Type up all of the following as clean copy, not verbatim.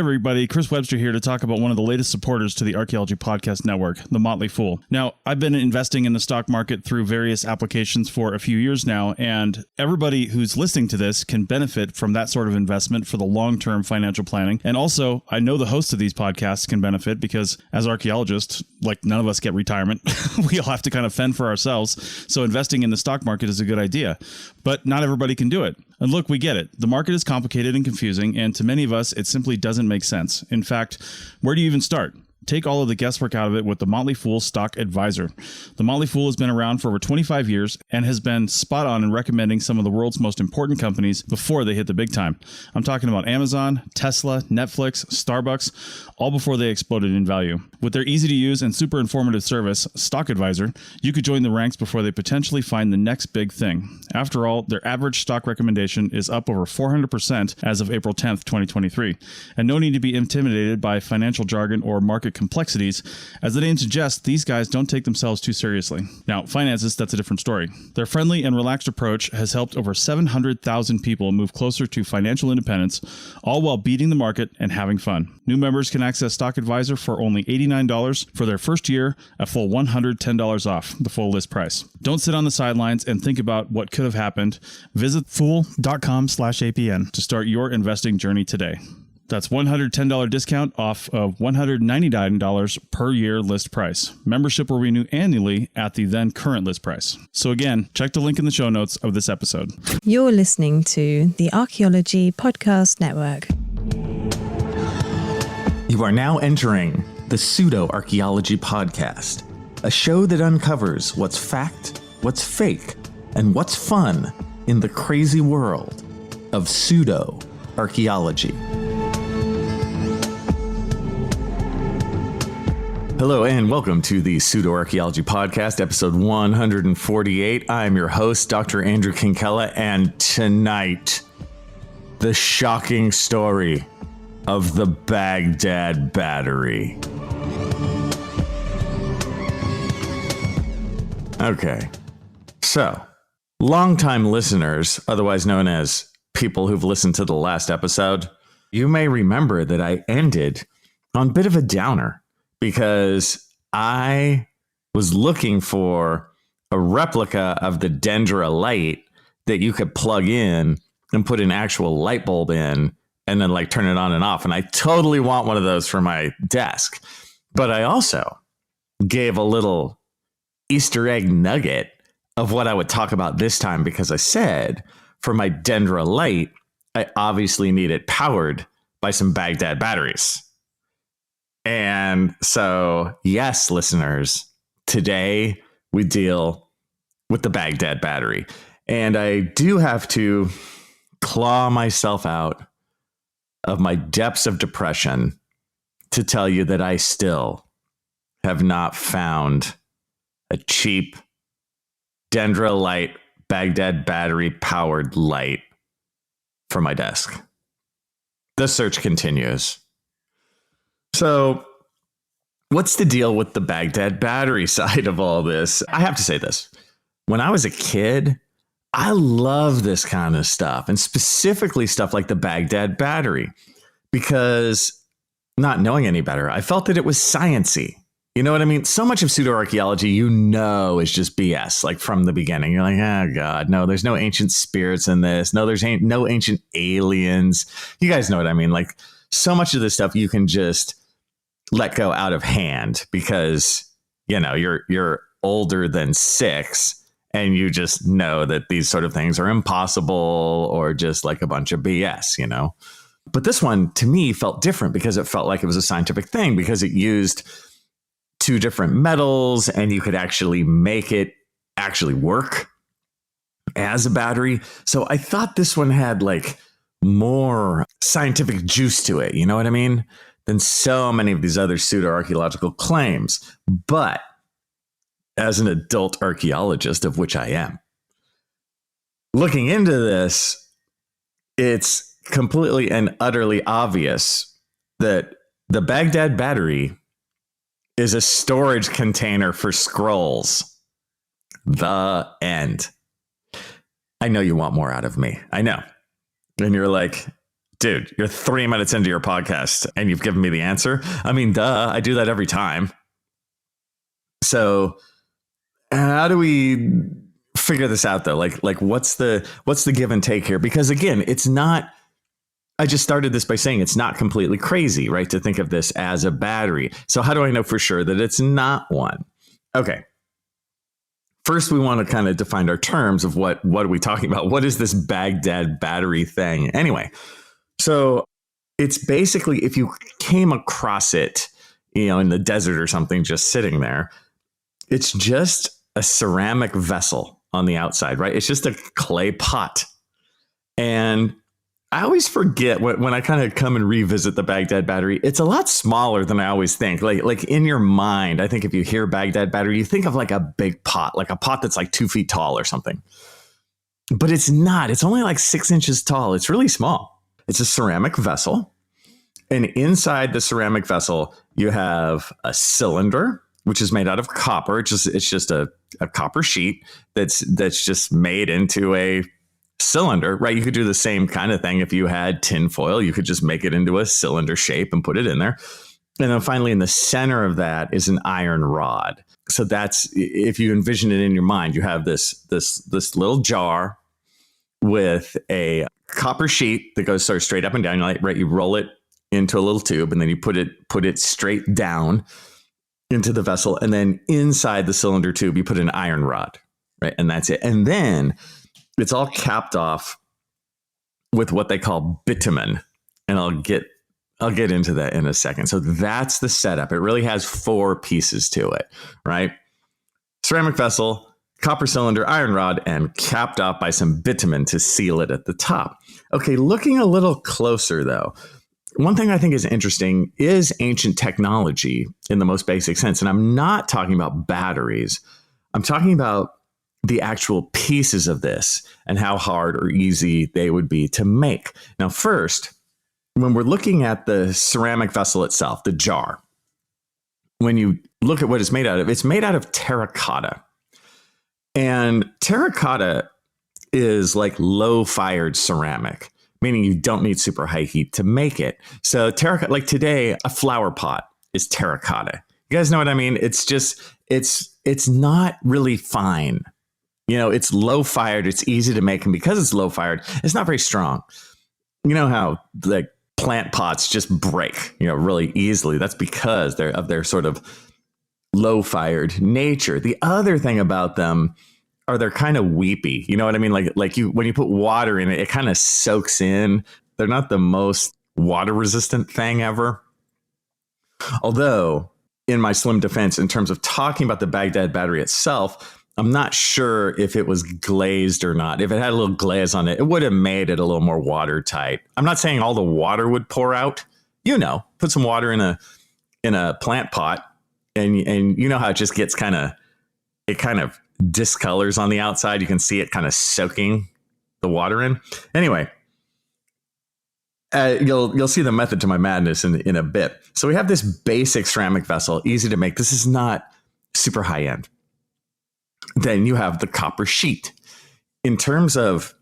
Everybody, Chris Webster here to talk about one of the latest supporters to the Archaeology Podcast Network, The Motley Fool. Now, I've been investing in the stock market through various applications for a few years now, and everybody who's listening to this can benefit from that sort of investment for the long-term financial planning. And also, I know the hosts of these podcasts can benefit because as archaeologists, like none of us get retirement. We all have to kind of fend for ourselves. So investing in the stock market is a good idea, but not everybody can do it. And look, we get it. The market is complicated and confusing, and to many of us, it simply doesn't make sense. In fact, where do you even start? Take all of the guesswork out of it with the Motley Fool Stock Advisor. The Motley Fool has been around for over 25 years and has been spot on in recommending some of the world's most important companies before they hit the big time. I'm talking about Amazon, Tesla, Netflix, Starbucks, all before they exploded in value. With their easy to use and super informative service, Stock Advisor, you could join the ranks before they potentially find the next big thing. After all, their average stock recommendation is up over 400% as of April 10th, 2023. And no need to be intimidated by financial jargon or market complexities. As the name suggests, these guys don't take themselves too seriously. Now, finances, that's a different story. Their friendly and relaxed approach has helped over 700,000 people move closer to financial independence, all while beating the market and having fun. New members can access Stock Advisor for only $89 for their first year, a full $110 off the full list price. Don't sit on the sidelines and think about what could have happened. Visit fool.com/APN to start your investing journey today. That's $110 discount off of $199 per year list price. Membership will renew annually at the then current list price. So again, check the link in the show notes of this episode. You're listening to the Archaeology Podcast Network. You are now entering the Pseudo Archaeology Podcast, a show that uncovers what's fact, what's fake, and what's fun in the crazy world of pseudo archaeology. Hello and welcome to the Pseudo Archaeology Podcast, episode 148. I'm your host, Dr. Andrew Kinkella, and tonight, the shocking story of the Baghdad Battery. Okay, so longtime listeners, otherwise known as people who've listened to the last episode, you may remember that I ended on a bit of a downer, because I was looking for a replica of the Dendera Light that you could plug in and put an actual light bulb in and then like turn it on and off. And I totally want one of those for my desk. But I also gave a little Easter egg nugget of what I would talk about this time, because I said for my Dendera Light, I obviously need it powered by some Baghdad batteries. And so, yes, listeners, today we deal with the Baghdad Battery. And I do have to claw myself out of my depths of depression to tell you that I still have not found a cheap Dendera Light Baghdad Battery powered light for my desk. The search continues. So, what's the deal with the Baghdad Battery side of all this? I have to say this. When I was a kid, I loved this kind of stuff, and specifically stuff like the Baghdad Battery, because not knowing any better, I felt that it was sciencey. You know what I mean? So much of pseudo-archaeology, is just BS, like from the beginning. You're like, oh, God, no, there's no ancient spirits in this. No, there's no ancient aliens. You guys know what I mean? Like, so much of this stuff you can just let go out of hand because, you're older than 6 and you just know that these sort of things are impossible or just like a bunch of BS, But this one to me felt different because it felt like it was a scientific thing, because it used 2 different metals and you could actually make it actually work as a battery. So I thought this one had like more scientific juice to it, you know what I mean, than so many of these other pseudo-archaeological claims. But as an adult archaeologist, of which I am, looking into this, it's completely and utterly obvious that the Baghdad Battery is a storage container for scrolls. The end. I know you want more out of me. I know. And you're like, Dude, you're 3 minutes into your podcast and you've given me the answer. I mean, duh, I do that every time. So how do we figure this out though? Like what's the give and take here? Because again, it's not, I just started this by saying it's not completely crazy, right? To think of this as a battery. So how do I know for sure that it's not one? Okay. First, we want to kind of define our terms of what are we talking about? What is this Baghdad Battery thing? Anyway, so it's basically, if you came across it, in the desert or something, just sitting there, it's just a ceramic vessel on the outside, right? It's just a clay pot. And I always forget when I kind of come and revisit the Baghdad Battery, it's a lot smaller than I always think. Like in your mind, I think if you hear Baghdad Battery, you think of like a big pot, like a pot that's like 2 feet tall or something. But it's not. It's only like 6 inches tall. It's really small. It's a ceramic vessel. And inside the ceramic vessel, you have a cylinder, which is made out of copper. It's just a copper sheet that's just made into a cylinder, right? You could do the same kind of thing if you had tin foil. You could just make it into a cylinder shape and put it in there. And then finally, in the center of that is an iron rod. So that's, if you envision it in your mind, you have this little jar with a copper sheet that goes sort of straight up and down. Right? You roll it into a little tube, and then you put it straight down into the vessel. And then inside the cylinder tube, you put an iron rod, right? And that's it. And then it's all capped off with what they call bitumen. And I'll get into that in a second. So that's the setup. It really has 4 pieces to it, right? Ceramic vessel, copper cylinder, iron rod, and capped off by some bitumen to seal it at the top. Okay, looking a little closer though, one thing I think is interesting is ancient technology in the most basic sense. And I'm not talking about batteries. I'm talking about the actual pieces of this and how hard or easy they would be to make. Now, first, when we're looking at the ceramic vessel itself, the jar, when you look at what it's made out of terracotta. And terracotta is like low-fired ceramic, meaning you don't need super high heat to make it. So terracotta, like today, a flower pot is terracotta. You guys know what I mean? It's just, it's not really fine. It's low fired. It's easy to make. And because it's low fired, it's not very strong. You know how like plant pots just break, really easily. That's because they're of their sort of low fired nature. The other thing about them are they're kind of weepy. You know what I mean? Like when you put water in it, it kind of soaks in. They're not the most water resistant thing ever. Although in my slim defense, in terms of talking about the Baghdad Battery itself, I'm not sure if it was glazed or not. If it had a little glaze on it, it would have made it a little more watertight. I'm not saying all the water would pour out. Put some water in a plant pot, and you know how it just gets kind of discolors on the outside. You can see it kind of soaking the water in. Anyway, you'll see the method to my madness in a bit. So we have this basic ceramic vessel, easy to make. This is not super high end. Then you have the copper sheet. In terms of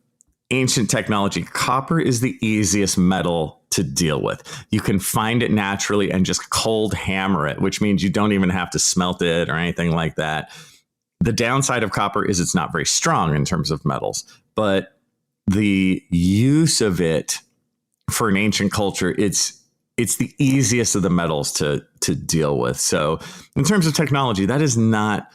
ancient technology, copper is the easiest metal to deal with. You can find it naturally and just cold hammer it, which means you don't even have to smelt it or anything like that. The downside of copper is it's not very strong in terms of metals, but the use of it for an ancient culture, it's the easiest of the metals to deal with. So in terms of technology, that is not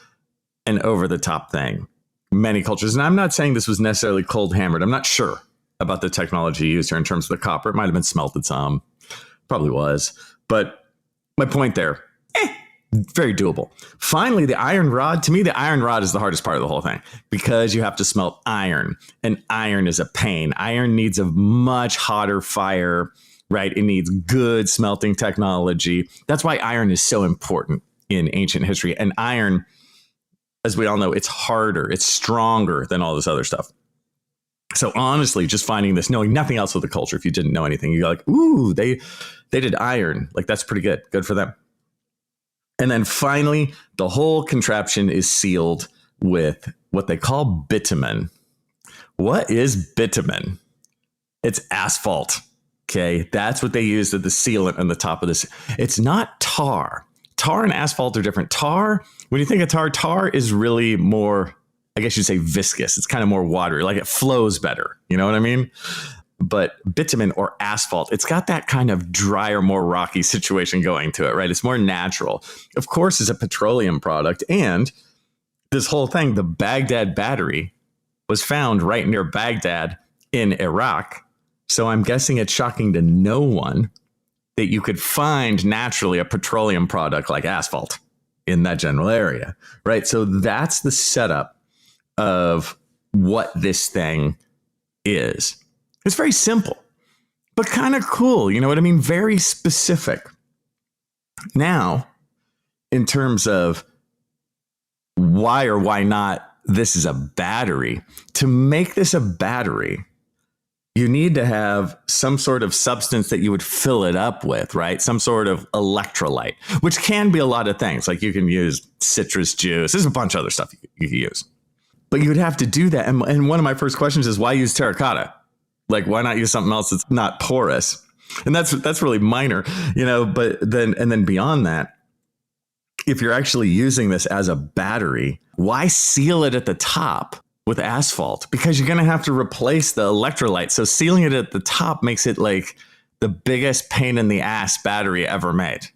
an over-the-top thing. Many cultures, and I'm not saying this was necessarily cold hammered. I'm not sure about the technology used here in terms of the copper. It might have been smelted some, probably was. But my point there, very doable. Finally, the iron rod. To me, the iron rod is the hardest part of the whole thing because you have to smelt iron, and iron is a pain. Iron needs a much hotter fire, right? It needs good smelting technology. That's why iron is so important in ancient history. And iron, as we all know, it's harder, it's stronger than all this other stuff. So honestly, just finding this, knowing nothing else with the culture, if you didn't know anything, you're like, ooh, they did iron. Like, that's pretty good. Good for them. And then finally, the whole contraption is sealed with what they call bitumen. What is bitumen? It's asphalt. Okay, that's what they used as the sealant on the top of this. It's not tar. Tar and asphalt are different. Tar, when you think of tar, tar is really more, I guess you'd say viscous. It's kind of more watery, like it flows better. You know what I mean? But bitumen or asphalt, it's got that kind of drier, more rocky situation going to it, right? It's more natural. Of course, it's a petroleum product. And this whole thing, the Baghdad Battery, was found right near Baghdad in Iraq. So I'm guessing it's shocking to no one that you could find naturally a petroleum product like asphalt in that general area, right? So that's the setup of what this thing is. It's very simple, but kind of cool. You know what I mean? Very specific. Now, in terms of why or why not this is a battery, to make this a battery, you need to have some sort of substance that you would fill it up with, right? Some sort of electrolyte, which can be a lot of things. Like you can use citrus juice. There's a bunch of other stuff you can use. But you would have to do that. And one of my first questions is, why use terracotta? Like, why not use something else that's not porous? And that's really minor, you know, but then beyond that, if you're actually using this as a battery, why seal it at the top with asphalt? Because you're going to have to replace the electrolyte. So sealing it at the top makes it like the biggest pain in the ass battery ever made.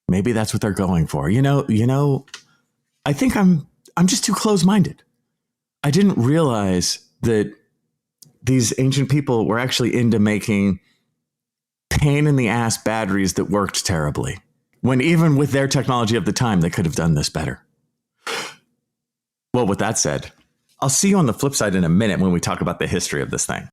Maybe that's what they're going for. You know, I think I'm just too close-minded. I didn't realize that these ancient people were actually into making pain in the ass batteries that worked terribly, when even with their technology of the time, they could have done this better. Well, with that said, I'll see you on the flip side in a minute when we talk about the history of this thing.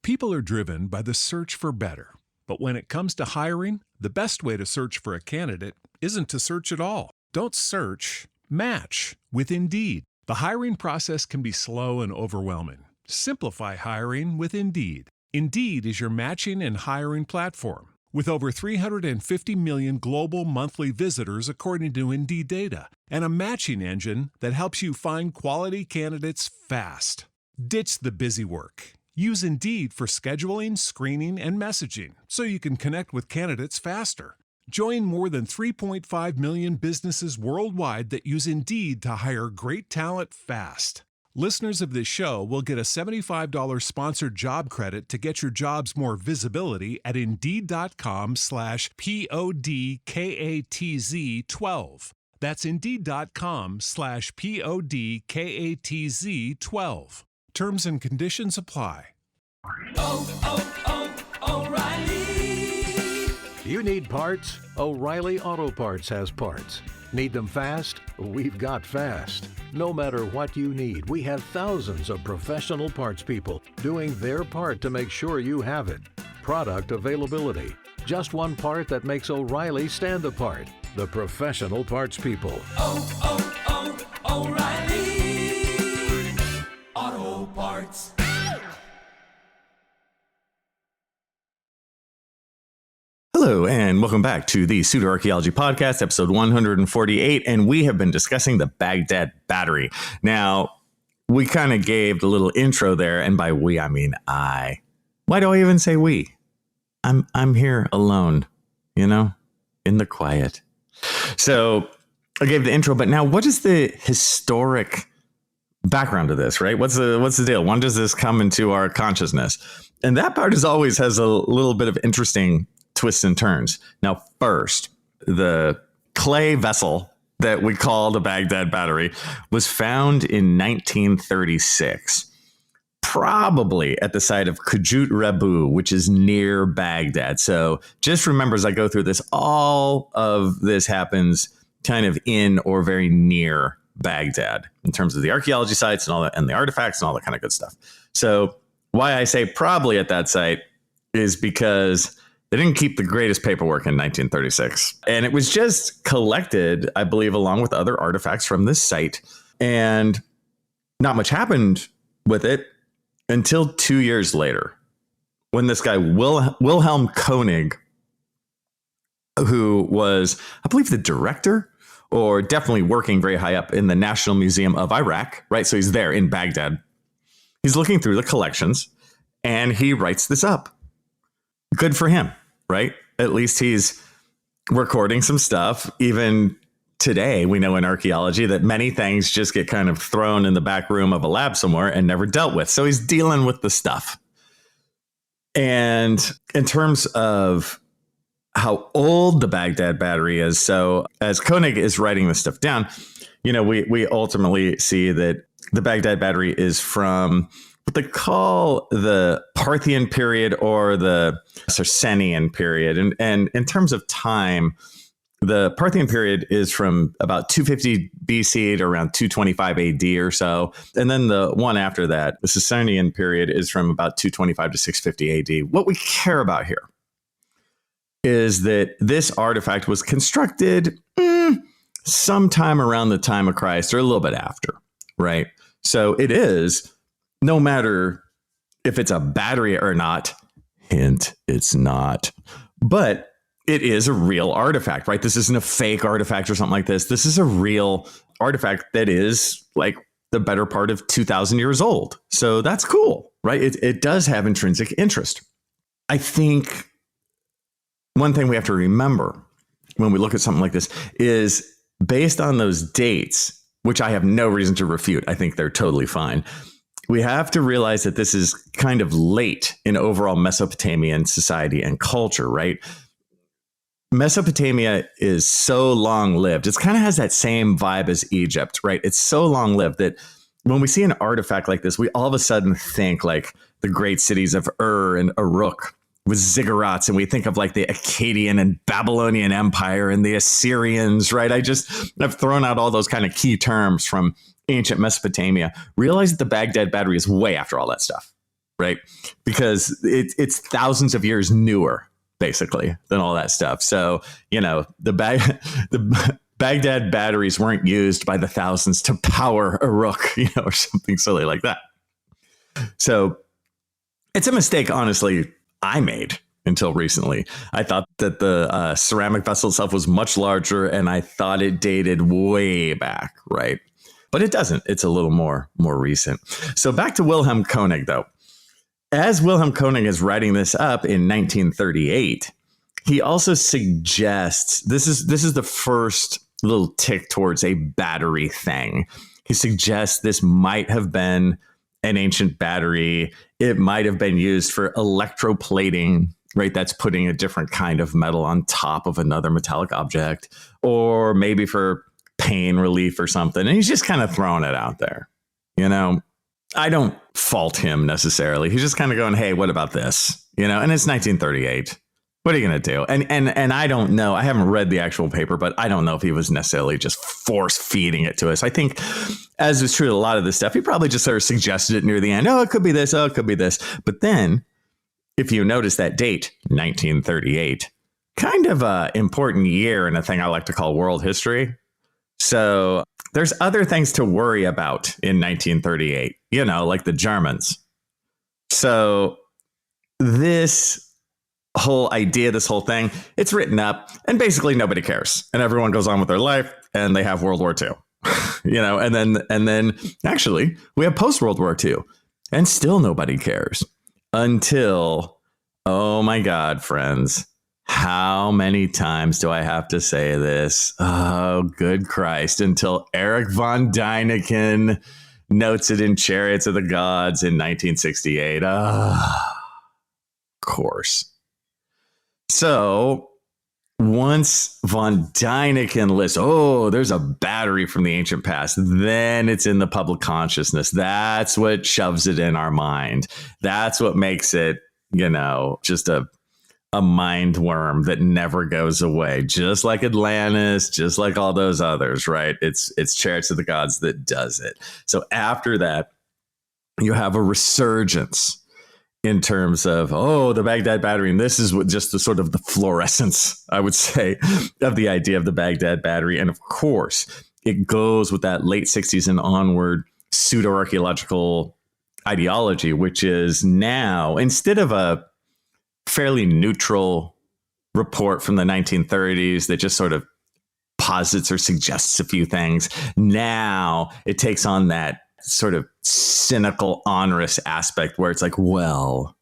People are driven by the search for better. But when it comes to hiring, the best way to search for a candidate isn't to search at all. Don't search, match with Indeed. The hiring process can be slow and overwhelming. Simplify hiring with Indeed. Indeed is your matching and hiring platform. With over 350 million global monthly visitors according to Indeed data, and a matching engine that helps you find quality candidates fast. Ditch the busy work. Use Indeed for scheduling, screening, and messaging so you can connect with candidates faster. Join more than 3.5 million businesses worldwide that use Indeed to hire great talent fast. Listeners of this show will get a $75 sponsored job credit to get your jobs more visibility at Indeed.com/PODKATZ12. That's Indeed.com/PODKATZ12. Terms and conditions apply. O'Reilly. You need parts? O'Reilly Auto Parts has parts. Need them fast? We've got fast. No matter what you need, we have thousands of professional parts people doing their part to make sure you have it. Product availability. Just one part that makes O'Reilly stand apart. The professional parts people. O'Reilly Auto Parts. Hello, and welcome back to the Pseudo Archaeology Podcast, episode 148, and we have been discussing the Baghdad Battery. Now, we kind of gave the little intro there, and by we, I mean I. Why do I even say we? I'm here alone, you know, in the quiet. So I gave the intro, but now what is the historic background to this, right? What's the deal? When does this come into our consciousness? And that part always has a little bit of interesting twists and turns. Now, first, the clay vessel that we call the Baghdad Battery was found in 1936, probably at the site of Kujut Rebu, which is near Baghdad. So just remember, as I go through this, all of this happens kind of in or very near Baghdad in terms of the archaeology sites and all that, and the artifacts and all that kind of good stuff. So why I say probably at that site is because they didn't keep the greatest paperwork in 1936. And it was just collected, I believe, along with other artifacts from this site. And not much happened with it until 2 years later, when this guy, Wilhelm Koenig, who was, I believe, the director, or definitely working very high up in the National Museum of Iraq, right? So he's there in Baghdad. He's looking through the collections, and he writes this up. good for him, right? At least he's recording some stuff. Even today, we know in archaeology that many things just get kind of thrown in the back room of a lab somewhere and never dealt with. So he's dealing with the stuff. And in terms of how old the Baghdad Battery is, so as Koenig is writing this stuff down, we ultimately see that the Baghdad Battery is from what they call the Parthian period or the Sassanian period. And in terms of time, the Parthian period is from about 250 BC to around 225 AD or so. And then the one after that, the Sassanian period, is from about 225 to 650 AD. What we care about here is that this artifact was constructed sometime around the time of Christ or a little bit after, right? So it is, no matter if it's a battery or not, hint, it's not, but it is a real artifact, right? This isn't a fake artifact or something like this. This is a real artifact that is like the better part of 2,000 years old. So that's cool, right? It does have intrinsic interest. I think one thing we have to remember when we look at something like this is, based on those dates, which I have no reason to refute, I think they're totally fine. We have to realize that this is kind of late in overall Mesopotamian society and culture, right? Mesopotamia is so long lived. It kind of has that same vibe as Egypt, right? It's so long lived that when we see an artifact like this, we all of a sudden think like the great cities of Ur and Uruk with ziggurats, and we think of like the Akkadian and Babylonian Empire and the Assyrians, right? I've thrown out all those kind of key terms from ancient Mesopotamia. Realize that the Baghdad Battery is way after all that stuff, right? Because it's thousands of years newer, basically, than all that stuff. So, the Baghdad batteries weren't used by the thousands to power Uruk, or something silly like that. So it's a mistake, honestly, I made until recently. I thought that the ceramic vessel itself was much larger, and I thought it dated way back, right? But it doesn't. It's a little more recent. So back to Wilhelm Koenig, though. As Wilhelm Koenig is writing this up in 1938, he also suggests, this is the first little tick towards a battery thing. He suggests this might have been an ancient battery. It might have been used for electroplating, right? That's putting a different kind of metal on top of another metallic object, or maybe for pain relief or something. And he's just kind of throwing it out there. I don't fault him necessarily. He's just kind of going, hey, what about this? And it's 1938. What are you going to do? And I don't know. I haven't read the actual paper, but I don't know if he was necessarily just force feeding it to us. I think, as is true to a lot of this stuff, he probably just sort of suggested it near the end. Oh, it could be this. Oh, it could be this. But then, if you notice that date, 1938, kind of a important year in a thing I like to call world history. So there's other things to worry about in 1938, like the Germans. So this whole idea, this whole thing, it's written up and basically nobody cares. And everyone goes on with their life and they have World War II, and then actually we have post-World War II and still nobody cares until, oh my God, friends. How many times do I have to say this? Oh, good Christ. Until Erich von Däniken notes it in Chariots of the Gods in 1968. Of course. So once von Däniken lists, there's a battery from the ancient past, then it's in the public consciousness. That's what shoves it in our mind. That's what makes it, just a mind worm that never goes away, just like Atlantis, just like all those others, right? It's Chariots of the Gods that does it. So after that, you have a resurgence in terms of, the Baghdad Battery. And this is what just the sort of the fluorescence, I would say, of the idea of the Baghdad Battery. And of course, it goes with that late 60s and onward pseudo-archaeological ideology, which is now, instead of a fairly neutral report from the 1930s that just sort of posits or suggests a few things, now it takes on that sort of cynical, onerous aspect where it's like, well,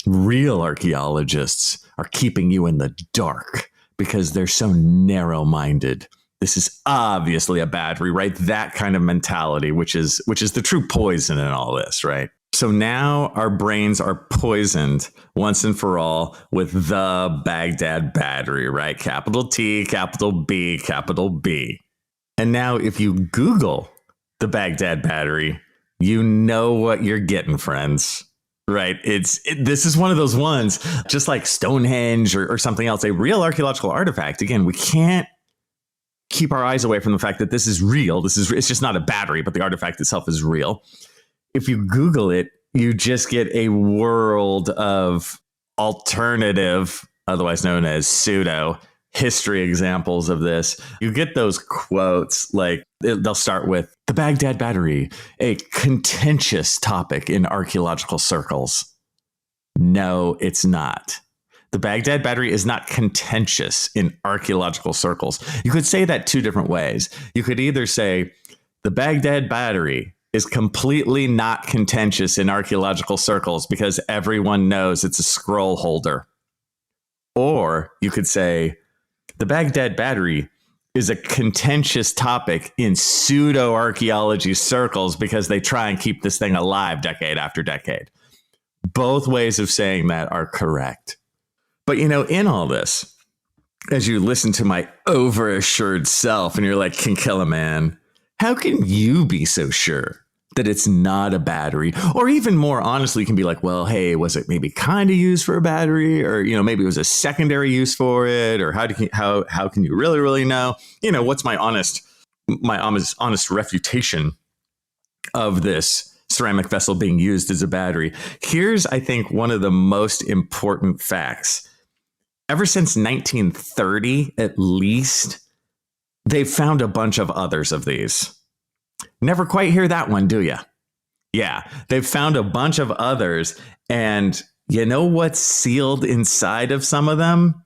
Real archaeologists are keeping you in the dark because they're so narrow-minded. This is obviously a battery, right? That kind of mentality, which is the true poison in all this, right? So now our brains are poisoned once and for all with the Baghdad Battery, right? Capital T, capital B, capital B. And now if you Google the Baghdad Battery, you know what you're getting, friends. Right. This is one of those ones, just like Stonehenge or something else, a real archaeological artifact. Again, we can't keep our eyes away from the fact that this is real. It's just not a battery, but the artifact itself is real. If you Google it, you just get a world of alternative, otherwise known as pseudo, history examples of this. You get those quotes like they'll start with the Baghdad Battery, a contentious topic in archaeological circles. No, it's not. The Baghdad Battery is not contentious in archaeological circles. You could say that two different ways. You could either say the Baghdad Battery is completely not contentious in archaeological circles because everyone knows it's a scroll holder. Or you could say the Baghdad Battery is a contentious topic in pseudo-archaeology circles because they try and keep this thing alive decade after decade. Both ways of saying that are correct. But, in all this, as you listen to my overassured self and you're like, Kinkilla, man, how can you be so sure that it's not a battery? Or even more honestly, you can be like, well, hey, was it maybe kind of used for a battery? Or, maybe it was a secondary use for it? Or how can you really, really know? What's my honest refutation of this ceramic vessel being used as a battery? Here's, I think, one of the most important facts. Ever since 1930, at least, they've found a bunch of others of these. Never quite hear that one, do you? Yeah, they've found a bunch of others. And you know what's sealed inside of some of them?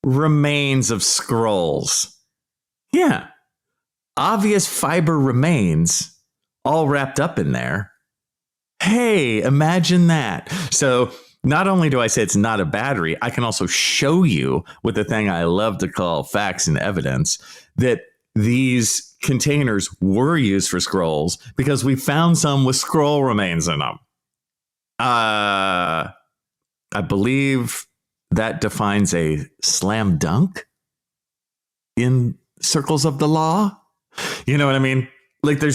Remains of scrolls. Yeah, obvious fiber remains all wrapped up in there. Hey, imagine that. So not only do I say it's not a battery, I can also show you with the thing I love to call facts and evidence that these containers were used for scrolls because we found some with scroll remains in them. I believe that defines a slam dunk in circles of the law. You know what I mean? Like there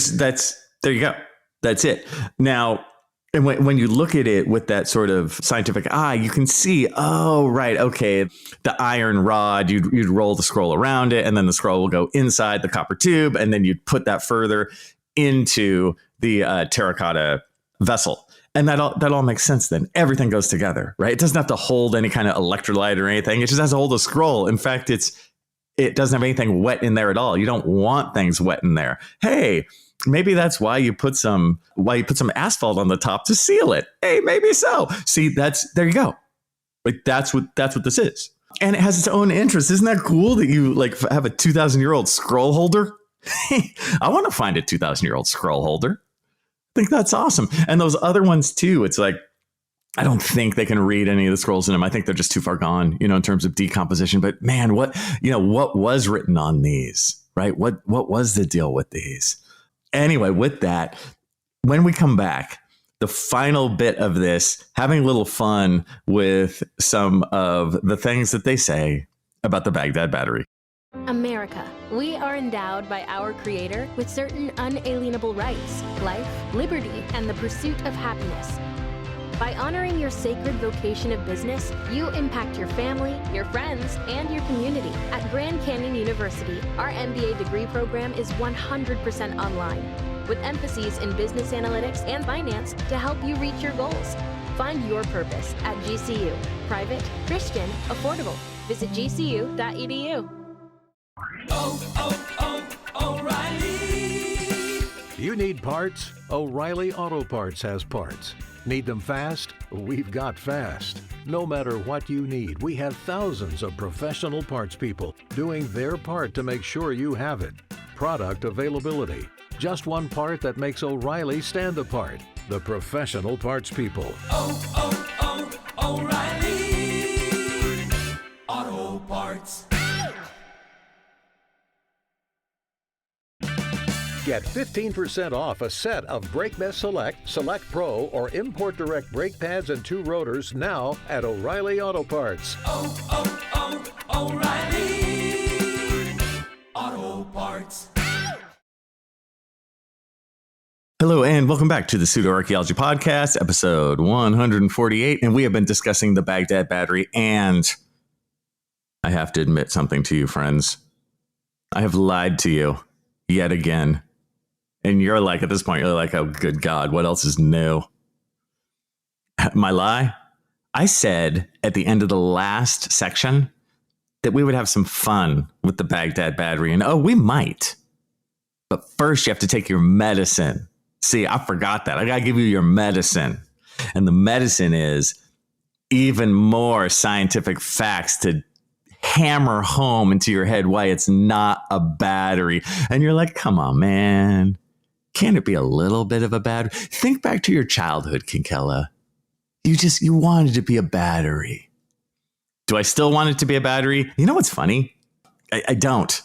you go. That's it. Now, and when you look at it with that sort of scientific eye, you can see, oh, right, okay, the iron rod, you'd roll the scroll around it, and then the scroll will go inside the copper tube, and then you'd put that further into the terracotta vessel. And that all makes sense then. Everything goes together, right? It doesn't have to hold any kind of electrolyte or anything. It just has to hold a scroll. In fact, it doesn't have anything wet in there at all. You don't want things wet in there. Hey, maybe that's why you put some asphalt on the top to seal it. Hey, maybe so. See, there you go. Like that's what this is. And it has its own interest. Isn't that cool that you like have a 2,000-year-old scroll holder? I want to find a 2,000-year-old scroll holder. I think that's awesome. And those other ones too, it's like, I don't think they can read any of the scrolls in them. I think they're just too far gone, in terms of decomposition. But man, what was written on these, right? What was the deal with these? Anyway, with that, when we come back, the final bit of this, having a little fun with some of the things that they say about the Baghdad Battery. America. We are endowed by our Creator with certain unalienable rights, life, liberty, and the pursuit of happiness. By honoring your sacred vocation of business, you impact your family, your friends, and your community. At Grand Canyon University, our MBA degree program is 100% online, with emphases in business analytics and finance to help you reach your goals. Find your purpose at GCU. Private, Christian, affordable. Visit gcu.edu. O'Reilly. You need parts? O'Reilly Auto Parts has parts. Need them fast? We've got fast. No matter what you need, we have thousands of professional parts people doing their part to make sure you have it. Product availability. Just one part that makes O'Reilly stand apart. The professional parts people. Parts. Get 15% off a set of BrakeMess Select, Select Pro, or Import Direct brake pads and 2 rotors now at O'Reilly Auto Parts. O'Reilly Auto Parts. Hello and welcome back to the Pseudo Archaeology Podcast, episode 148. And we have been discussing the Baghdad Battery. And I have to admit something to you, friends. I have lied to you yet again. And you're like, at this point, you're like, oh, good God, what else is new? My lie? I said at the end of the last section that we would have some fun with the Baghdad Battery. And oh, we might. But first, you have to take your medicine. See, I forgot that. I got to give you your medicine. And the medicine is even more scientific facts to hammer home into your head why it's not a battery. And you're like, come on, man. Can't it be a little bit of a battery? Think back to your childhood, Kinkella. You wanted to be a battery. Do I still want it to be a battery? You know what's funny? I don't.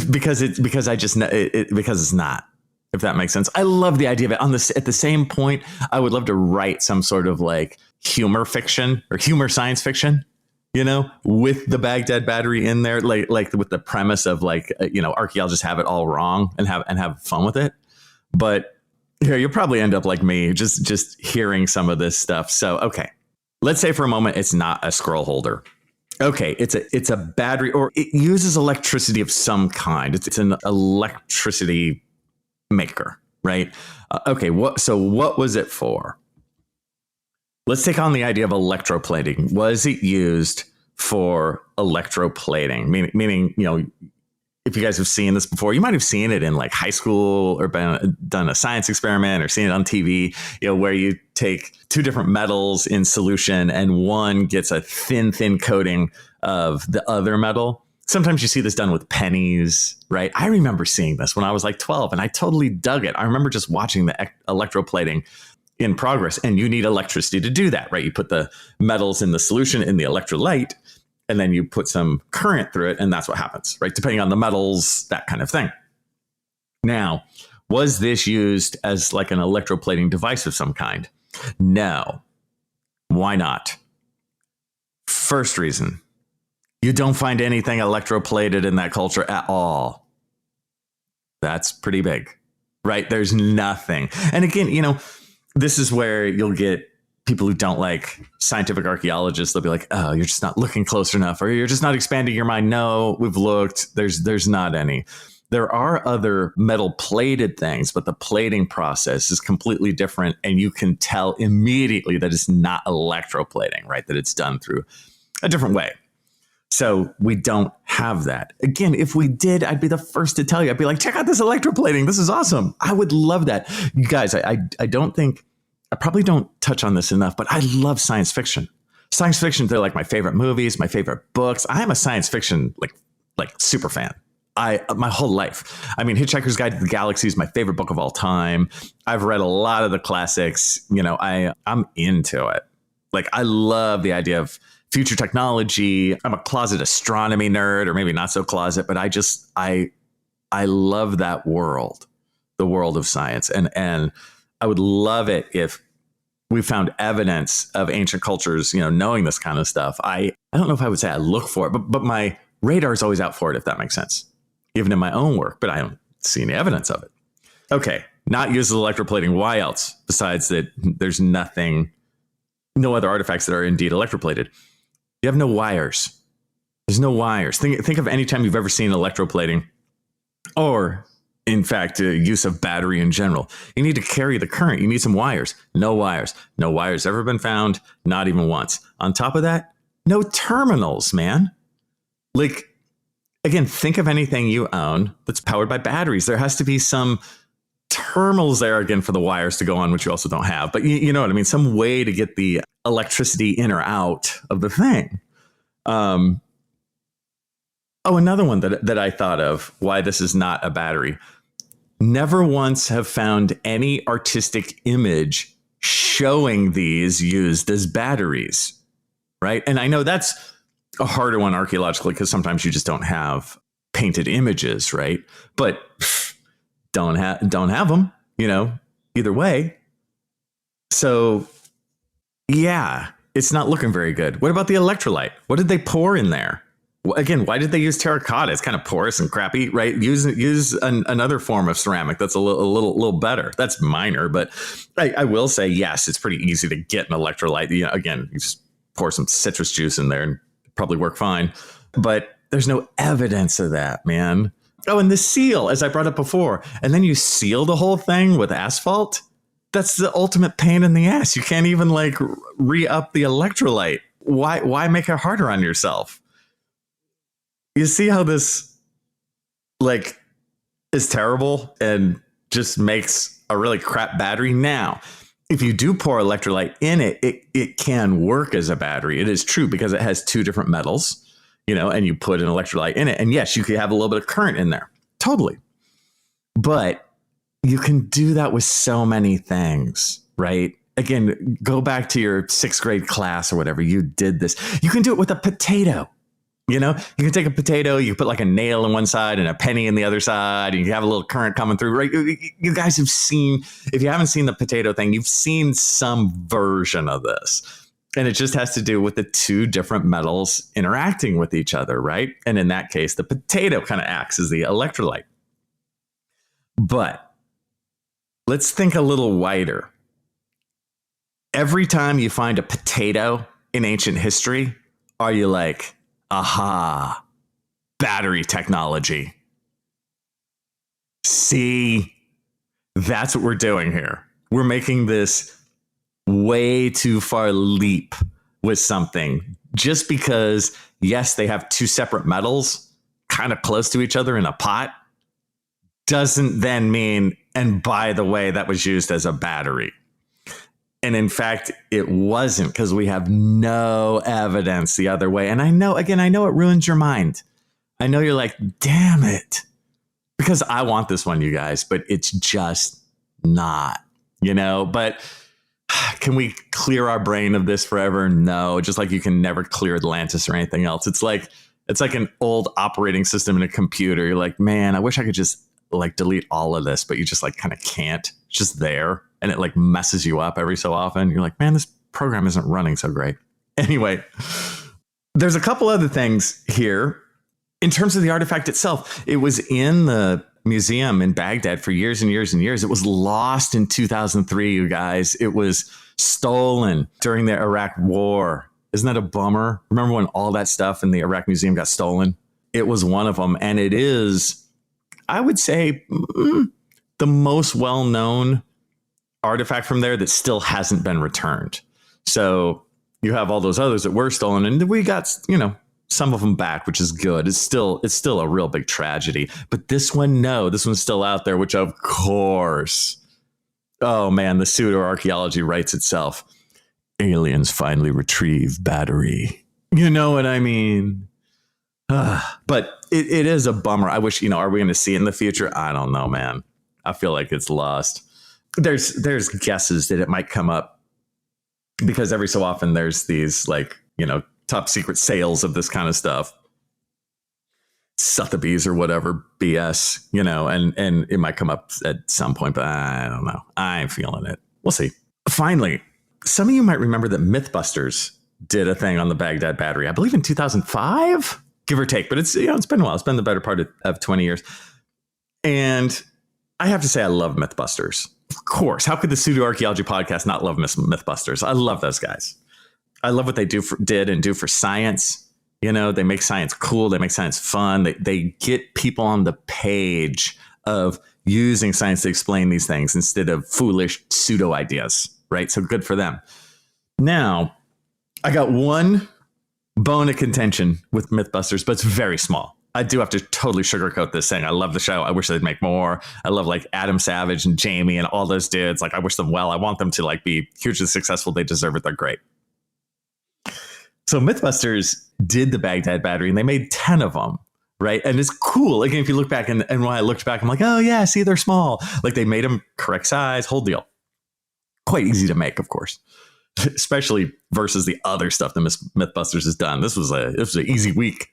because it's not. If that makes sense. I love the idea of it. At the same point, I would love to write some sort of like humor fiction or humor science fiction, you know, with the Baghdad Battery in there, like with the premise of like, archaeologists have it all wrong and have fun with it. But here, you'll probably end up like me, just hearing some of this stuff. So, okay, let's say for a moment, it's not a scroll holder. Okay, it's a battery, or it uses electricity of some kind. It's an electricity maker, right? Okay, what was it for? Let's take on the idea of electroplating. Was it used for electroplating? Meaning, if you guys have seen this before, you might have seen it in like high school or done a science experiment or seen it on TV, where you take 2 different metals in solution and one gets a thin coating of the other metal. Sometimes you see this done with pennies, right? I remember seeing this when I was like 12 and I totally dug it. I remember just watching the electroplating in progress, and you need electricity to do that, right? You put the metals in the solution in the electrolyte, and then you put some current through it, and that's what happens, right? Depending on the metals, that kind of thing. Now, was this used as like an electroplating device of some kind? No. Why not? First reason. You don't find anything electroplated in that culture at all. That's pretty big, right? There's nothing. And again, this is where you'll get people who don't like scientific archaeologists. They'll be like, oh, you're just not looking close enough, or you're just not expanding your mind. No, we've looked. There's not any. There are other metal plated things, but the plating process is completely different. And you can tell immediately that it's not electroplating, right? That it's done through a different way. So we don't have that. Again, if we did, I'd be the first to tell you. I'd be like, check out this electroplating. This is awesome. I would love that. You guys, I probably don't touch on this enough, but I love science fiction. Science fiction, they're like my favorite movies, my favorite books. I am a science fiction like super fan. My whole life. I mean, Hitchhiker's Guide to the Galaxy is my favorite book of all time. I've read a lot of the classics. I'm into it. Like, I love the idea of future technology. I'm a closet astronomy nerd, or maybe not so closet, but I love that world, the world of science. And I would love it if we found evidence of ancient cultures, knowing this kind of stuff. I don't know if I would say I look for it, but my radar is always out for it, if that makes sense, even in my own work, but I don't see any evidence of it. Okay. Not used as electroplating. Why else? Besides that, there's no other artifacts that are indeed electroplated. You have no wires. There's no wires. Think of any time you've ever seen electroplating, or in fact, use of battery in general. You need to carry the current. You need some wires. No wires. No wires ever been found. Not even once. On top of that, no terminals, man. Like, again, think of anything you own that's powered by batteries. There has to be some terminals there, again, for the wires to go on, which you also don't have. But you know what I mean? Some way to get the electricity in or out of the thing. Another one that I thought of, why this is not a battery. Never once have found any artistic image showing these used as batteries, right? And I know that's a harder one archaeologically because sometimes you just don't have painted images, right? But don't have them, either way. So yeah, it's not looking very good. What about the electrolyte? What did they pour in there? Again, why did they use terracotta? It's kind of porous and crappy, right? Use another form of ceramic that's a little better. That's minor, but I will say, yes, it's pretty easy to get an electrolyte. Again, you just pour some citrus juice in there and probably work fine. But there's no evidence of that, man. Oh, and the seal, as I brought up before, and then you seal the whole thing with asphalt. That's the ultimate pain in the ass. You can't even re-up the electrolyte. Why make it harder on yourself? You see how this is terrible and just makes a really crap battery? Now, if you do pour electrolyte in it, it can work as a battery. It is true because it has two different metals, and you put an electrolyte in it. And yes, you could have a little bit of current in there. Totally. But you can do that with so many things, right? Again, go back to your 6th grade class or whatever. You did this. You can do it with a potato. You can take a potato, you put a nail in one side and a penny in the other side, and you have a little current coming through, right? You guys have seen, if you haven't seen the potato thing, you've seen some version of this. And it just has to do with the two different metals interacting with each other, right? And in that case, the potato kind of acts as the electrolyte. But let's think a little wider. Every time you find a potato in ancient history, are you like, aha, battery technology? See, that's what we're doing here. We're making this way too far leap with something just because, yes, they have two separate metals kind of close to each other in a pot, doesn't then mean, and by the way, that was used as a battery. And in fact, it wasn't, because we have no evidence the other way. And I know it ruins your mind. I know you're like, damn it, because I want this one, you guys, but it's just not, but can we clear our brain of this forever? No, just like you can never clear Atlantis or anything else. It's like an old operating system in a computer. You're like, man, I wish I could just delete all of this, but you just kind of can't. It's just there. And it messes you up every so often. You're like, man, this program isn't running so great. Anyway, there's a couple other things here. In terms of the artifact itself, it was in the museum in Baghdad for years and years and years. It was lost in 2003, you guys. It was stolen during the Iraq War. Isn't that a bummer? Remember when all that stuff in the Iraq Museum got stolen? It was one of them. And it is, I would say, the most well-known artifact from there that still hasn't been returned. So you have all those others that were stolen, and we got, some of them back, which is good. It's still a real big tragedy. But this one's still out there, which of course, oh man, the Pseudo Archaeology writes itself. Aliens finally retrieve battery. You know what I mean? But it is a bummer. I wish, are we going to see it in the future? I don't know, man. I feel like it's lost. There's guesses that it might come up because every so often there's these top secret sales of this kind of stuff, Sotheby's or whatever BS, and it might come up at some point, but I don't know. I ain't feeling it. We'll see. Finally, some of you might remember that Mythbusters did a thing on the Baghdad Battery, I believe in 2005, give or take, but it's been a while. It's been the better part of 20 years. And I have to say, I love Mythbusters. Of course. How could the Pseudo Archaeology podcast not love Mythbusters? I love those guys. I love what they did and do for science. They make science cool. They make science fun. They get people on the page of using science to explain these things instead of foolish pseudo ideas, right? So good for them. Now, I got one bone of contention with Mythbusters, but it's very small. I do have to totally sugarcoat this thing. I love the show. I wish they'd make more. I love Adam Savage and Jamie and all those dudes. I wish them well. I want them to be hugely successful. They deserve it. They're great. So Mythbusters did the Baghdad Battery and they made 10 of them, right? And it's cool. Again, if you look back and when I looked back, I'm like, oh yeah, see, they're small. They made them correct size, whole deal. Quite easy to make, of course. especially versus the other stuff that Mythbusters has done. This was an easy week.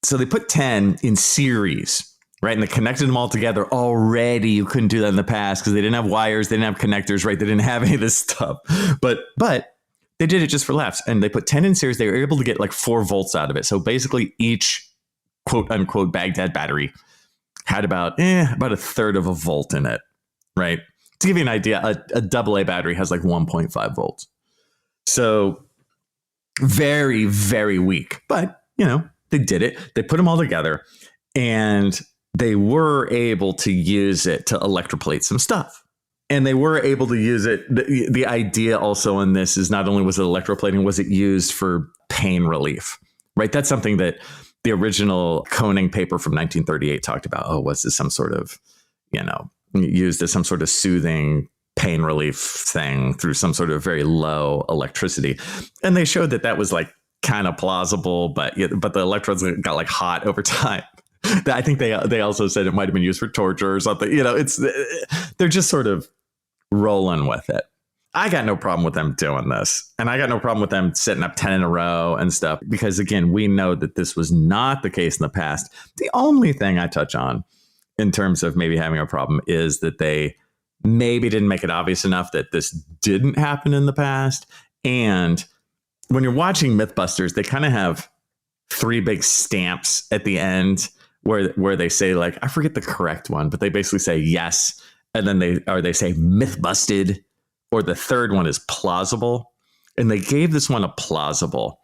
So they put 10 in series, right? And they connected them all together already. You couldn't do that in the past because they didn't have wires. They didn't have connectors, right? They didn't have any of this stuff. But they did it just for laughs. And they put 10 in series. They were able to get like 4 volts out of it. So basically each quote unquote Baghdad battery had about a third of a volt in it, right? To give you an idea, a AA battery has like 1.5 volts. So very, very weak. But, they did it. They put them all together and they were able to use it to electroplate some stuff. And they were able to use it. The idea also in this is not only was it electroplating, was it used for pain relief, right? That's something that the original Koenig paper from 1938 talked about. Oh, was this some sort of, used as some sort of soothing pain relief thing through some sort of very low electricity. And they showed that was like kind of plausible, but the electrodes got like hot over time. I think they also said it might have been used for torture or something. They're just sort of rolling with it. I got no problem with them doing this. And I got no problem with them setting up 10 in a row and stuff, because again, we know that this was not the case in the past. The only thing I touch on in terms of maybe having a problem is that they maybe didn't make it obvious enough that this didn't happen in the past. And when you're watching Mythbusters, they kind of have 3 big stamps at the end where they say, like, I forget the correct one, but they basically say yes. And then they say myth busted, or the third one is plausible. And they gave this one a plausible.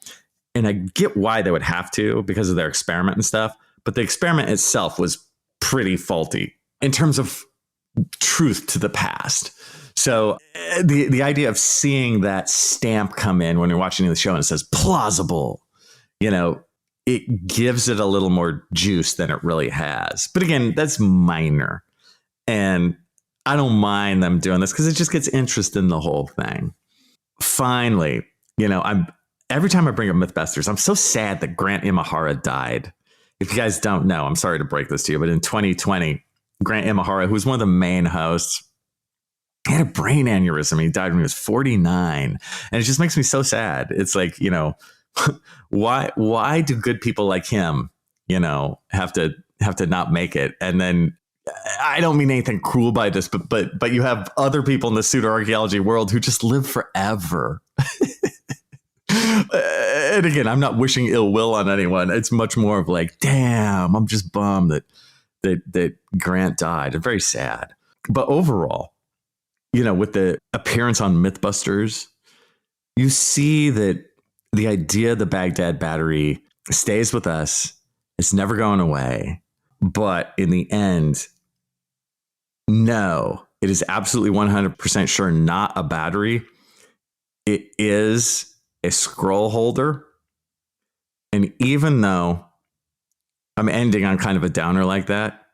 And I get why they would have to because of their experiment and stuff. But the experiment itself was pretty faulty in terms of truth to the past. So the idea of seeing that stamp come in when you're watching the show and it says plausible, it gives it a little more juice than it really has. But again, that's minor. And I don't mind them doing this because it just gets interest in the whole thing. Finally, every time I bring up Mythbusters, I'm so sad that Grant Imahara died. If you guys don't know, I'm sorry to break this to you, but in 2020, Grant Imahara, who was one of the main hosts, he had a brain aneurysm. He died when he was 49. And it just makes me so sad. It's like, why do good people like him, have to not make it? And then I don't mean anything cruel by this, but you have other people in the pseudo-archaeology world who just live forever. And again, I'm not wishing ill will on anyone. It's much more of like, damn, I'm just bummed that Grant died. It's very sad. But overall, with the appearance on Mythbusters, you see that the idea of the Baghdad Battery stays with us. It's never going away. But in the end, no, it is absolutely 100% sure not a battery. It is a scroll holder. And even though I'm ending on kind of a downer like that,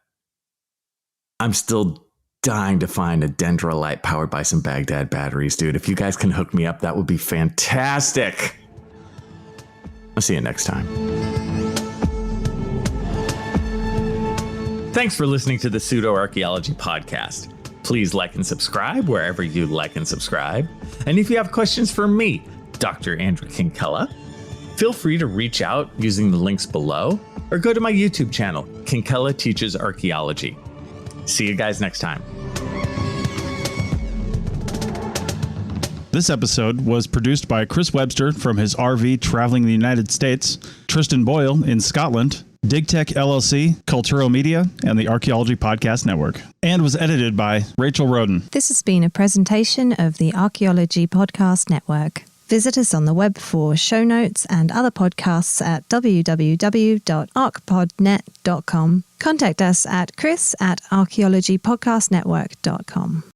I'm still dying to find a Dendera Light powered by some Baghdad batteries, dude. If you guys can hook me up, that would be fantastic. I'll see you next time. Thanks for listening to the Pseudo Archaeology Podcast. Please like and subscribe wherever you like and subscribe. And if you have questions for me, Dr. Andrew Kinkella, feel free to reach out using the links below or go to my YouTube channel, Kinkella Teaches Archaeology. See you guys next time. This episode was produced by Chris Webster from his RV traveling the United States, Tristan Boyle in Scotland, DigTech LLC, Culturo Media, and the Archaeology Podcast Network, and was edited by Rachel Roden. This has been a presentation of the Archaeology Podcast Network. Visit us on the web for show notes and other podcasts at www.archpodnet.com. Contact us at chris@archaeologypodcastnetwork.com.